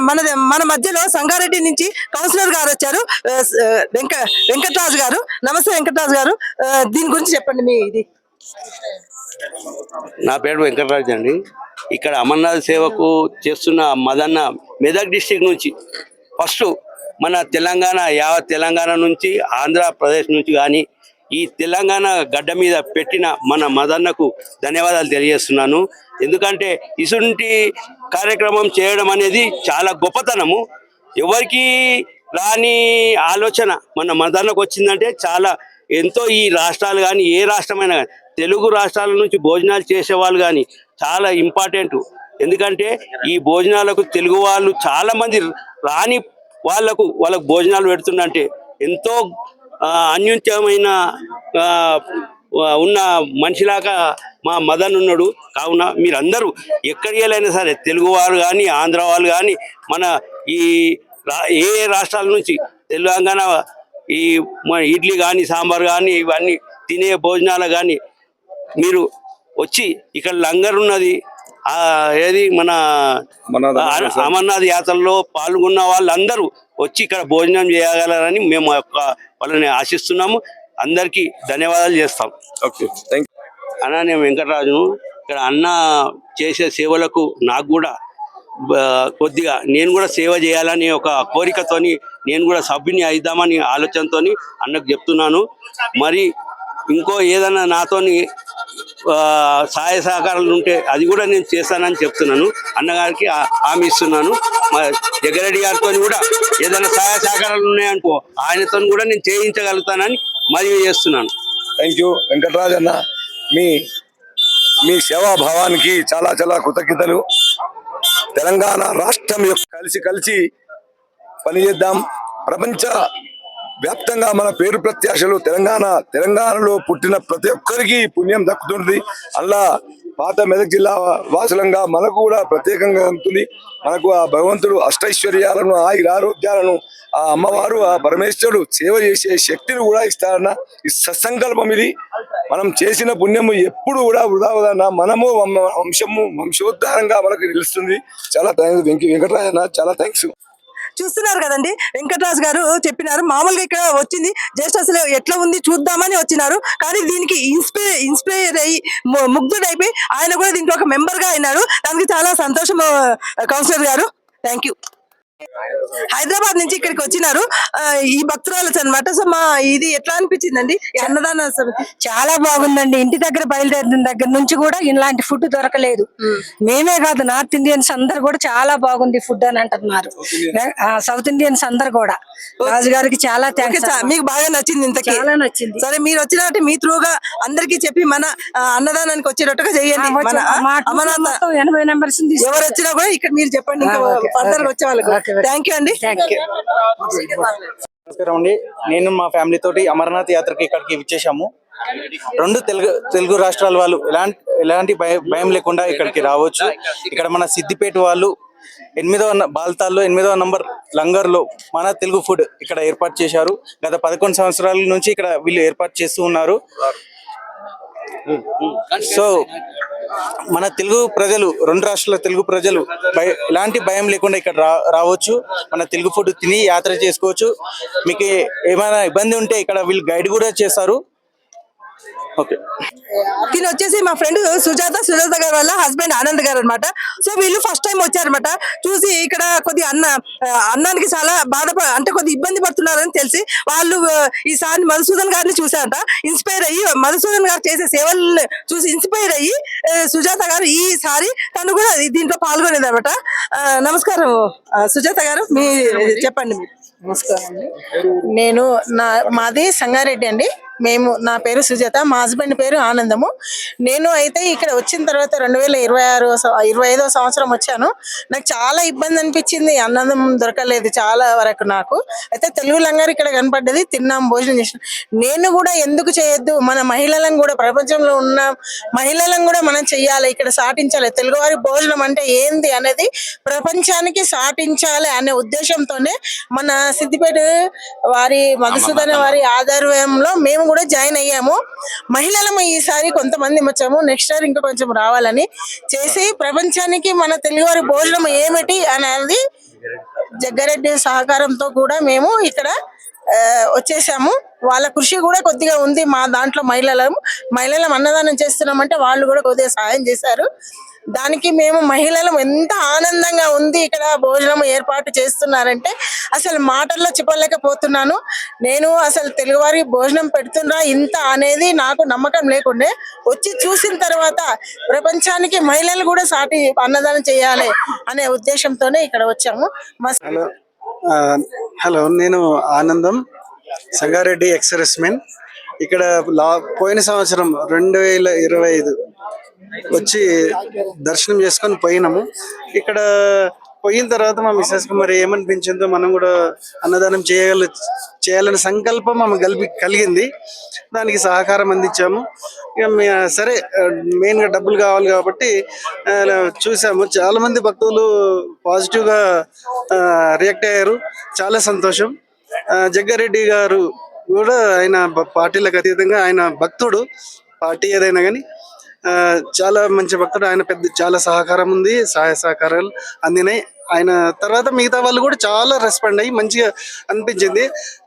మాట్లాడడానికి మన మధ్యలో సంగారెడ్డి నుంచి కౌన్సిలర్ గారు వచ్చారు. వెంకటరాజు గారు. నమస్తే వెంకటరాజు గారు, దీని గురించి చెప్పండి. మీ ఇది నా పేరు వెంకటరాజు అండి. ఇక్కడ అమర్నాథ్ సేవకు చేస్తున్న మదన్న మెదక్ డిస్టిక్ నుంచి ఫస్ట్ మన తెలంగాణ యావత్ తెలంగాణ నుంచి ఆంధ్రప్రదేశ్ నుంచి కానీ ఈ తెలంగాణ గడ్డ మీద పెట్టిన మన మదన్నకు ధన్యవాదాలు తెలియజేస్తున్నాను. ఎందుకంటే ఇసుంటి కార్యక్రమం చేయడం అనేది చాలా గొప్పతనము. ఎవరికి రాని ఆలోచన మన మదన్నకు వచ్చిందంటే చాలా ఎంతో ఈ రాష్ట్రాలు కానీ ఏ రాష్ట్రమైనా కానీ తెలుగు రాష్ట్రాల నుంచి భోజనాలు చేసేవాళ్ళు కానీ చాలా ఇంపార్టెంట్. ఎందుకంటే ఈ భోజనాలకు తెలుగు వాళ్ళు చాలామంది రాని వాళ్ళకు భోజనాలు పెడుతుందంటే ఎంతో అన్యోన్యమైన ఉన్న మనిషిలాగా మా మదన్ ఉన్నాడు. కావున మీరందరూ ఎక్కడికి వెళ్ళైనా సరే తెలుగు వాళ్ళు కానీ ఆంధ్ర వాళ్ళు కానీ మన ఈ ఏ రాష్ట్రాల నుంచి తెలంగాణ ఈ ఇడ్లీ కానీ సాంబార్ కానీ ఇవన్నీ తినే భోజనాలు కానీ మీరు వచ్చి ఇక్కడ లంగర్ ఉన్నది, ఏది మన అమర్నాథ్ యాత్రలో పాల్గొన్న వాళ్ళందరూ వచ్చి ఇక్కడ భోజనం చేయగలరని మేము వాళ్ళని ఆశిస్తున్నాము. అందరికీ ధన్యవాదాలు చేస్తాం. ఓకే, థ్యాంక్ యూ అన్న. నేను వెంకటరాజును. ఇక్కడ అన్న చేసే సేవలకు నాకు కూడా కొద్దిగా నేను కూడా సేవ చేయాలని ఒక కోరికతోని నేను కూడా సభ్యుని అయిద్దామని ఆలోచనతోని అన్నకు చెప్తున్నాను. మరి ఇంకో ఏదైనా నాతోని సహాయ సహకారాలు ఉంటే అది కూడా నేను చేస్తానని చెప్తున్నాను. అన్నగారికి హామీ ఇస్తున్నాను. జగ్గారెడ్డి గారితో కూడా ఏదైనా సహాయ సహకారాలు ఉన్నాయనుకో ఆయనతో కూడా నేను చేయించగలుగుతానని మరియు చేస్తున్నాను. థ్యాంక్ యూ వెంకటరాజ్ అన్న. మీ సేవాభావానికి చాలా చాలా కృతజ్ఞతలు. తెలంగాణ రాష్ట్రం యొక్క కలిసి పనిచేద్దాం. ప్రపంచ వ్యాప్తంగా మన పేరు ప్రత్యాశలు తెలంగాణలో పుట్టిన ప్రతి ఒక్కరికి పుణ్యం దక్కుతుంది. అలా పాత మెదక్ జిల్లా వాసులంగా మనకు కూడా ప్రత్యేకంగా ఉంటుంది. మనకు ఆ భగవంతుడు అష్టైశ్వర్యాలను ఆరోగ్యాలను ఆ అమ్మవారు ఆ పరమేశ్వరుడు సేవ చేసే శక్తిని కూడా ఇస్తారన్న ఈ సత్సంకల్పం. ఇది మనం చేసిన పుణ్యము ఎప్పుడు కూడా వృధా వదన్న. మనము వంశోద్ధారంగా మనకు నిలుస్తుంది. చాలా థ్యాంక్స్ వెంకటరాజ్ అన్న, చాలా థ్యాంక్స్. చూస్తున్నారు కదండి, వెంకటరాజు గారు చెప్పినారు. మామూలుగా ఇక్కడ వచ్చింది జస్ట్ అసలు ఎట్లా ఉంది చూద్దామని వచ్చినారు. కానీ దీనికి ఇన్స్పైర్ అయ్యి ముగ్ధుడైపోయి ఆయన కూడా దీంట్లో ఒక మెంబర్ గా అయినారు. దానికి చాలా సంతోషం కౌన్సిలర్ గారు. Thank you. హైదరాబాద్ నుంచి ఇక్కడికి వచ్చినారు ఈ భక్తురాలు అనమాట. సో ఇది ఎట్లా అనిపించిందండి అన్నదాన సమితి? చాలా బాగుందండి. ఇంటి దగ్గర బయలుదేరిన దగ్గర నుంచి కూడా ఇలాంటి ఫుడ్ దొరకలేదు. మేమే కాదు, నార్త్ ఇండియన్స్ అందరు కూడా చాలా బాగుంది ఫుడ్ అని అంటున్నారు. సౌత్ ఇండియన్స్ అందరు కూడా. రాజుగారికి చాలా థ్యాంక్స్. మీకు బాగా నచ్చింది? ఇంతకీ చాలా నచ్చింది. సరే, మీరు వచ్చినట్టు మీ త్రూగా అందరికి చెప్పి మన అన్నదానానికి వచ్చేటట్టుగా చేయండి. 80 మెంబర్స్ ఎవరు వచ్చినా కూడా ఇక్కడ మీరు చెప్పండి, ఫర్దర్ వచ్చే వాళ్ళకి. థ్యాంక్ యూ అండి. నమస్కారం అండి. నేను మా ఫ్యామిలీ తోటి అమర్నాథ్ యాత్రకి ఇక్కడికి విచ్చేసాము. రెండు తెలుగు రాష్ట్రాల వాళ్ళు ఎలాంటి భయం లేకుండా ఇక్కడికి రావచ్చు. ఇక్కడ మన సిద్దిపేట వాళ్ళు 8వ బాల్తాల్లో 8వ నంబర్ లంగర్లో మన తెలుగు ఫుడ్ ఇక్కడ ఏర్పాటు చేశారు. గత 11 సంవత్సరాల నుంచి ఇక్కడ వీళ్ళు ఏర్పాటు చేస్తూ ఉన్నారు. సో మన తెలుగు ప్రజలు, రెండు రాష్ట్రాల తెలుగు ప్రజలు ఎలాంటి భయం లేకుండా ఇక్కడ రావచ్చు. మన తెలుగు ఫుడ్ తిని యాత్ర చేసుకోవచ్చు. మీకు ఏమైనా ఇబ్బంది ఉంటే ఇక్కడ వీళ్ళు గైడ్ కూడా చేస్తారు. ఓకే. దీని వచ్చేసి మా ఫ్రెండ్ సుజాత గారి వల్ల హస్బెండ్ ఆనంద్ గారు అనమాట. సో వీళ్ళు ఫస్ట్ టైం వచ్చారనమాట. చూసి ఇక్కడ కొద్ది అన్నానికి చాలా అంటే కొద్ది ఇబ్బంది పడుతున్నారని తెలిసి వాళ్ళు ఈసారి మధుసూదన్ గారిని చూసారట. ఇన్స్పైర్ అయ్యి మధుసూదన్ గారు చేసే సేవలను చూసి ఇన్స్పైర్ అయ్యి సుజాత గారు ఈసారి తను కూడా దీంట్లో పాల్గొనేది అనమాట. నమస్కారం సుజాత గారు, మీ చెప్పండి. నమస్కారం అండి. మాది సంగారెడ్డి అండి. నా పేరు సుజాత, మా హస్బెండ్ పేరు ఆనందము. నేను అయితే ఇక్కడ వచ్చిన తర్వాత 2025వ సంవత్సరం వచ్చాను. నాకు చాలా ఇబ్బంది అనిపించింది, అన్నం దొరకలేదు చాలా వరకు నాకు. అయితే తెలుగు లంగర్ ఇక్కడ కనపడ్డది, తిన్నాం, భోజనం చేసినాం. నేను కూడా ఎందుకు చేయొద్దు, మన మహిళలను కూడా, ప్రపంచంలో ఉన్న మహిళలను కూడా మనం చెయ్యాలి, ఇక్కడ సాటించాలి. తెలుగువారి భోజనం అంటే ఏంది అనేది ప్రపంచానికి సాటించాలి అనే ఉద్దేశంతోనే మన సిద్దిపేట వారి మధుసూదన వారి ఆధ్వర్యంలో మేము కూడా జాయిన్ అయ్యాము. మహిళలము ఈసారి కొంతమంది వచ్చాము, నెక్స్ట్ ఇయర్ ఇంకా కొంచెం రావాలని చేసి ప్రపంచానికి మన తెలుగువారి భోజనం ఏమిటి అనేది జగ్గారెడ్డి సహకారంతో కూడా మేము ఇక్కడ వచ్చేసాము. వాళ్ళ కృషి కూడా కొద్దిగా ఉంది మా దాంట్లో. మహిళలం అన్నదానం చేస్తున్నామంటే వాళ్ళు కూడా కొద్దిగా సహాయం చేశారు. దానికి మేము మహిళలు ఎంత ఆనందంగా ఉంది ఇక్కడ భోజనం ఏర్పాటు చేస్తున్నారంటే అసలు మాటల్లో చెప్పలేకపోతున్నాను. నేను అసలు తెలుగువారి భోజనం పెడుతున్నా ఇంత అనేది నాకు నమ్మకం లేకుండే, వచ్చి చూసిన తర్వాత ప్రపంచానికి మహిళలు కూడా సాటి అన్నదానం చేయాలి అనే ఉద్దేశంతోనే ఇక్కడ వచ్చాము. హలో, నేను ఆనందం, సంగారెడ్డి ఎక్స్ మెన్. ఇక్కడ పోయిన సంవత్సరం 2025 వచ్చి దర్శనం చేసుకొని పోయినాము. ఇక్కడ పోయిన తర్వాత మా మిస్సెస్ కు మరి ఏమనిపించిందో, మనం కూడా అన్నదానం చేయాలనే సంకల్పం ఆమె కలిగింది. దానికి సహకారం అందించాము. ఇక సరే, మెయిన్గా డబ్బులు కావాలి కాబట్టి చూసాము. చాలా మంది భక్తులు పాజిటివ్గా రియాక్ట్ అయ్యారు. చాలా సంతోషం. జగ్గారెడ్డి గారు కూడా ఆయన పార్టీలకు అతీతంగా ఆయన భక్తుడు, పార్టీ ఏదైనా కానీ చాలా మంచి భక్తుడు. ఆయన చాలా సహకారం ఉంది, సహాయ సహకారాలు అందినాయి. ఆయన తర్వాత మిగతా వాళ్ళు కూడా చాలా రెస్పాండ్ అయ్యి మంచిగా అనిపించింది.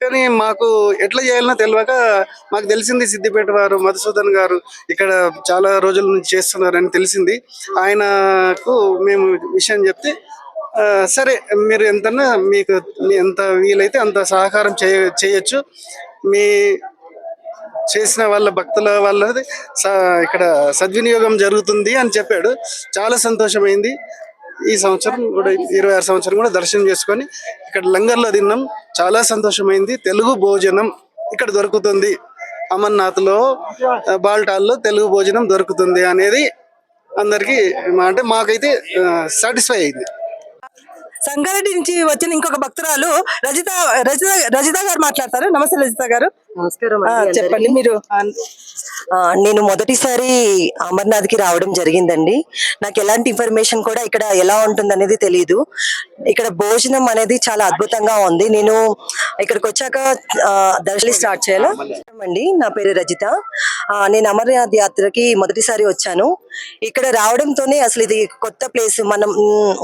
కానీ మాకు ఎట్లా చేయాలనో తెలియక, మాకు తెలిసింది సిద్దిపేట వారు మధుసూదన్ గారు ఇక్కడ చాలా రోజుల నుంచి చేస్తున్నారని తెలిసింది. ఆయనకు మేము విషయం చెప్తే, సరే మీరు మీకు ఎంత వీలైతే అంత సహకారం చేయొచ్చు, మీ చేసిన వాళ్ళ భక్తుల వాళ్ళది ఇక్కడ సద్వినియోగం జరుగుతుంది అని చెప్పాడు. చాలా సంతోషమైంది. ఈ సంవత్సరం కూడా 26 సంవత్సరం కూడా దర్శనం చేసుకొని ఇక్కడ లంగర్లో తిన్నాం. చాలా సంతోషమైంది. తెలుగు భోజనం ఇక్కడ దొరుకుతుంది, అమర్నాథ్లో బాల్టాల్లో తెలుగు భోజనం దొరుకుతుంది అనేది అందరికీ అంటే మాకైతే సాటిస్ఫై అయింది. సంగారెడ్డి నుంచి వచ్చిన ఇంకొక భక్తురాలు రజిత గారు మాట్లాడతారు. నమస్తే రజిత గారు. నమస్కారం. చెప్పండి మీరు. నేను మొదటిసారి అమర్నాథ్ కి రావడం జరిగిందండి. నాకు ఎలాంటి ఇన్ఫర్మేషన్ కూడా ఇక్కడ ఎలా ఉంటుంది అనేది తెలియదు. ఇక్కడ భోజనం అనేది చాలా అద్భుతంగా ఉంది. నేను ఇక్కడికి వచ్చాక దర్శనం స్టార్ట్ చేయాలా అండి. నా పేరు రజిత. నేను అమర్నాథ్ యాత్రకి మొదటిసారి వచ్చాను. ఇక్కడ రావడంతోనే అసలు ఇది కొత్త ప్లేస్, మనం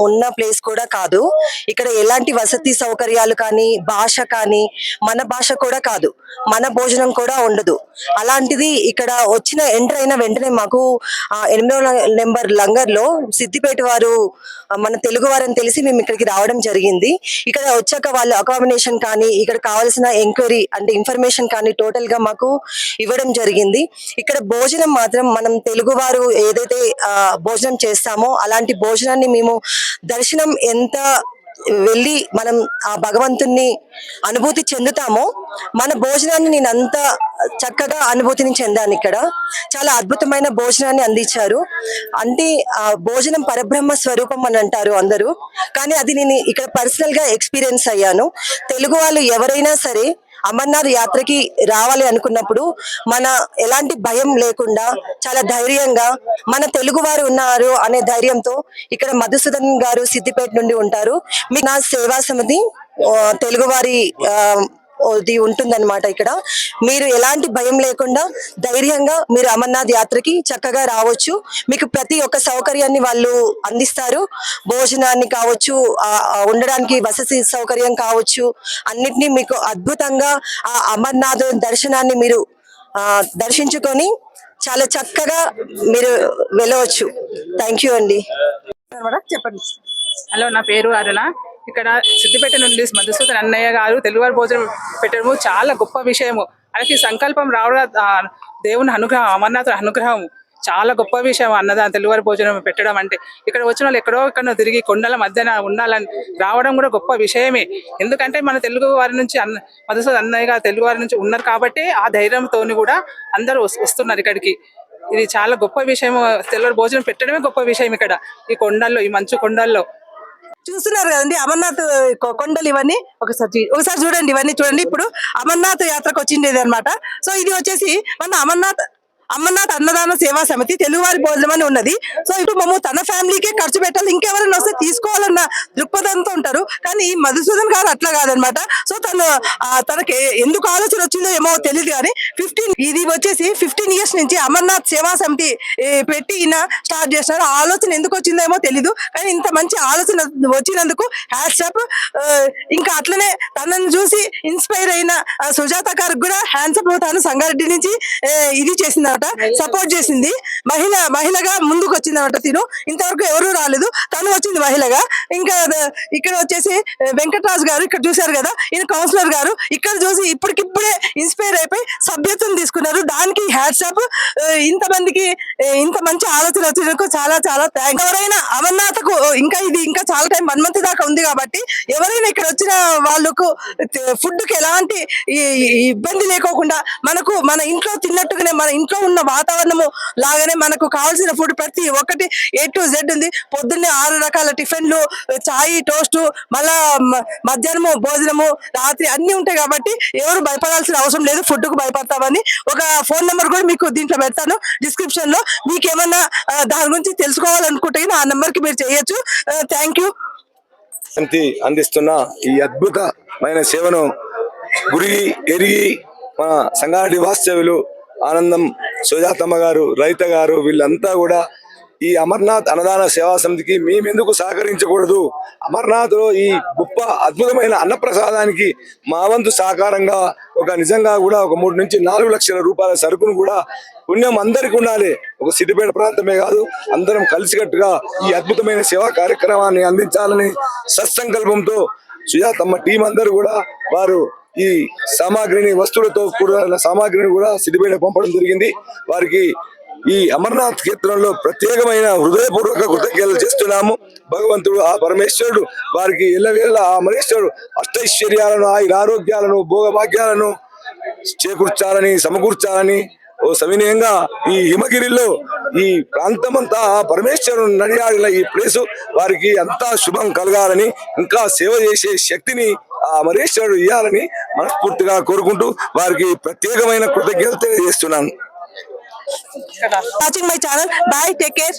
ఉన్న ప్లేస్ కూడా కాదు. ఇక్కడ ఎలాంటి వసతి సౌకర్యాలు కానీ, భాష కానీ మన భాష కూడా కాదు, మన భోజనం కూడా ఉండదు. అలాంటిది ఇక్కడ ఎంటర్ అయిన వెంటనే మాకు 8వ నెంబర్ లంగర్ లో సిద్దిపేట వారు మన తెలుగు వారని తెలిసి మేము ఇక్కడికి రావడం జరిగింది. ఇక్కడ వచ్చాక వాళ్ళు అకామిడేషన్ కానీ, ఇక్కడ కావాల్సిన ఎంక్వైరీ అంటే ఇన్ఫర్మేషన్ కానీ టోటల్ గా మాకు ఇవ్వడం జరిగింది. ఇక్కడ భోజనం మాత్రం మనం తెలుగు వారు ఏదైతే భోజనం చేస్తామో అలాంటి భోజనాన్ని మేము దర్శనం ఎంత వెళ్ళి మనం ఆ భగవంతుణ్ణి అనుభూతి చెందుతామో మన భోజనాన్ని నేను అంత చక్కగా అనుభూతిని చెందాను. ఇక్కడ చాలా అద్భుతమైన భోజనాన్ని అందించారు. అంటే ఆ భోజనం పరబ్రహ్మ స్వరూపం అని అంటారు అందరూ, కానీ అది నేను ఇక్కడ పర్సనల్ గా ఎక్స్పీరియన్స్ అయ్యాను. తెలుగు వాళ్ళు ఎవరైనా సరే అమర్నాథ్ యాత్రకి రావాలి అనుకున్నప్పుడు మన ఎలాంటి భయం లేకుండా చాలా ధైర్యంగా మన తెలుగు వారు ఉన్నారు అనే ధైర్యంతో ఇక్కడ మధుసూదన్ గారు సిద్దిపేట నుండి ఉంటారు. మీకు నా సేవా సమితి తెలుగు వారి ఇది ఉంటుందన్నమాట. ఇక్కడ మీరు ఎలాంటి భయం లేకుండా ధైర్యంగా మీరు అమర్నాథ్ యాత్రకి చక్కగా రావచ్చు. మీకు ప్రతి ఒక్క సౌకర్యాన్ని వాళ్ళు అందిస్తారు. భోజనాన్ని కావచ్చు, ఉండడానికి వసతి సౌకర్యం కావచ్చు, అన్నిటినీ మీకు అద్భుతంగా ఆ అమర్నాథ్ దర్శనాన్ని మీరు దర్శించుకొని చాలా చక్కగా మీరు వెళ్ళవచ్చు. థ్యాంక్ యూ అండి. చెప్పండి. హలో, నా పేరు అరుణ. ఇక్కడ సిద్దిపేట నుండి మధుసూదన్ అన్నయ్య గారు తెలుగువారి భోజనం పెట్టడము చాలా గొప్ప విషయము. అలాగే సంకల్పం రావడం దేవుని అనుగ్రహం, అమర్నాథుని అనుగ్రహం చాలా గొప్ప విషయం. అన్నదానం తెలుగువారి భోజనం పెట్టడం అంటే ఇక్కడ వచ్చిన వాళ్ళు ఎక్కడో తిరిగి కొండల మధ్యన ఉండాలని రావడం కూడా గొప్ప విషయమే. ఎందుకంటే మన తెలుగు వారి నుంచి మధుసూదన్ అన్నయ్య గారు తెలుగు వారి నుంచి ఉన్నారు కాబట్టి ఆ ధైర్యంతో కూడా అందరూ వస్తున్నారు ఇక్కడికి. ఇది చాలా గొప్ప విషయం. తెలుగువారి భోజనం పెట్టడమే గొప్ప విషయం. ఇక్కడ ఈ కొండల్లో, ఈ మంచు కొండల్లో చూస్తున్నారు కదండి అమర్నాథ్ కొండలు. ఇవన్నీ ఒకసారి చూడండి. ఇవన్నీ చూడండి. ఇప్పుడు అమర్నాథ్ యాత్రకు వచ్చిండేది అనమాట. సో ఇది వచ్చేసి మన అమర్నాథ్ అన్నదాన సేవా సమితి తెలుగువారి భోజనం అని ఉన్నది. సో ఇప్పుడు మేము తన ఫ్యామిలీకే ఖర్చు పెట్టాలి, ఇంకెవరైనా వస్తే తీసుకోవాలన్న దృక్పథంతో ఉంటారు. కానీ ఈ మధుసూదన్ గారు అట్లా కాదనమాట. సో తనకి ఎందుకు ఆలోచన వచ్చిందో ఏమో తెలియదు కానీ 15 ఇయర్స్ నుంచి అమర్నాథ్ సేవా సమితి పెట్టి ఈయన స్టార్ట్ చేస్తున్నారు. ఆ ఆలోచన ఎందుకు వచ్చిందో ఏమో తెలీదు, కానీ ఇంత మంచి ఆలోచన వచ్చినందుకు హ్యాట్స్ ఆఫ్. ఇంకా అట్లనే తనను చూసి ఇన్స్పైర్ అయిన సుజాత గారికి కూడా హ్యాండ్స్ అప్. తాను సంగారెడ్డి నుంచి ఇది చేసిందట, సపోర్ట్ చేసింది. మహిళగా ముందుకు వచ్చిందన్నమాట. తిను ఇంతవరకు ఎవరు రాలేదు, తను వచ్చింది మహిళగా. ఇంకా ఇక్కడ వచ్చేసి వెంకటరాజు గారు ఇక్కడ చూశారు కదా, ఈయన కౌన్సిలర్ గారు ఇక్కడ చూసి ఇప్పటికిప్పుడే ఇన్స్పైర్ అయిపోయి సభ్యత్వం తీసుకున్నారు. దానికి హ్యాట్స్ ఆఫ్. ఇంతమందికి ఇంత మంచి ఆలోచన వచ్చినందుకు చాలా చాలా థ్యాంక్స్. ఎవరైనా అమర్నాథ్కు ఇంకా చాలా టైం 1 month దాకా ఉంది కాబట్టి ఎవరైనా ఇక్కడ వచ్చిన వాళ్ళకు ఫుడ్ కి ఎలాంటి ఇబ్బంది లేకోకుండా మనకు మన ఇంట్లో తిన్నట్టుగానే మన ఇంట్లో ఉన్న వాతావరణము లాగానే మనకు కావాల్సిన ఫుడ్ ప్రతి ఒక్కటి A to Z ఉంది. పొద్దున్నే 6 రకాల టిఫిన్లు, చాయ్, టోస్ట్, మళ్ళా మధ్యాహ్నము భోజనము, రాత్రి అన్ని ఉంటాయి కాబట్టి ఎవరు భయపడాల్సిన అవసరం లేదు. ఫుడ్ కు భయపడతామని ఒక ఫోన్ నెంబర్ కూడా మీకు దీంట్లో పెడతాను డిస్క్రిప్షన్ లో. మీకు ఏమన్నా దాని గురించి తెలుసుకోవాలనుకుంటే ఆ నెంబర్ కి మీరు చేయొచ్చు. Thank you. సమితి అందిస్తున్న ఈ అద్భుతమైన సేవను ఎరిగి మన సంగారెడ్డి వాస్తవ్యులు ఆనందం, సుజాతమ్మ గారు, రైత గారు వీళ్ళంతా కూడా ఈ అమర్నాథ్ అన్నదాన సేవా సమితికి మేమెందుకు సహకరించకూడదు, అమర్నాథ్ లో ఈ గొప్ప అద్భుతమైన అన్నప్రసాదానికి మా వంతు సహకారంగా నిజంగా కూడా 3 నుంచి 4 లక్షల రూపాయల సరుకును కూడా పుణ్యం అందరికి ఉండాలి. ఒక సిద్దిపేట ప్రాంతమే కాదు, అందరం కలిసికట్టుగా ఈ అద్భుతమైన సేవా కార్యక్రమాన్ని అందించాలని సత్సంకల్పంతో సుజాతమ్మ టీం అందరూ కూడా వారు ఈ సామాగ్రిని, వస్తువులతో కూడిన సామాగ్రిని కూడా సిద్దిపేట పంపడం జరిగింది. వారికి ఈ అమర్నాథ్ క్షేత్రంలో ప్రత్యేకమైన హృదయపూర్వక కృతజ్ఞతలు చేస్తున్నాము. భగవంతుడు ఆ పరమేశ్వరుడు వారికి ఎల్లవేళ ఆ మహేశ్వరుడు అష్టైశ్వర్యాలను, ఆరోగ్యాలను, భోగభాగ్యాలను చేకూర్చాలని, సమకూర్చాలని సవినయంగా ఈ హిమగిరిలో ఈ ప్రాంతమంతా పరమేశ్వరుడు నడియాడిన ఈ ప్లేసు వారికి అంతా శుభం కలగాలని, ఇంకా సేవ చేసే శక్తిని ఆ మహేశ్వరుడు ఇవ్వాలని మనస్ఫూర్తిగా కోరుకుంటూ వారికి ప్రత్యేకమైన కృతజ్ఞతలు తెలియజేస్తున్నాను. Watching my channel. Bye. Take care.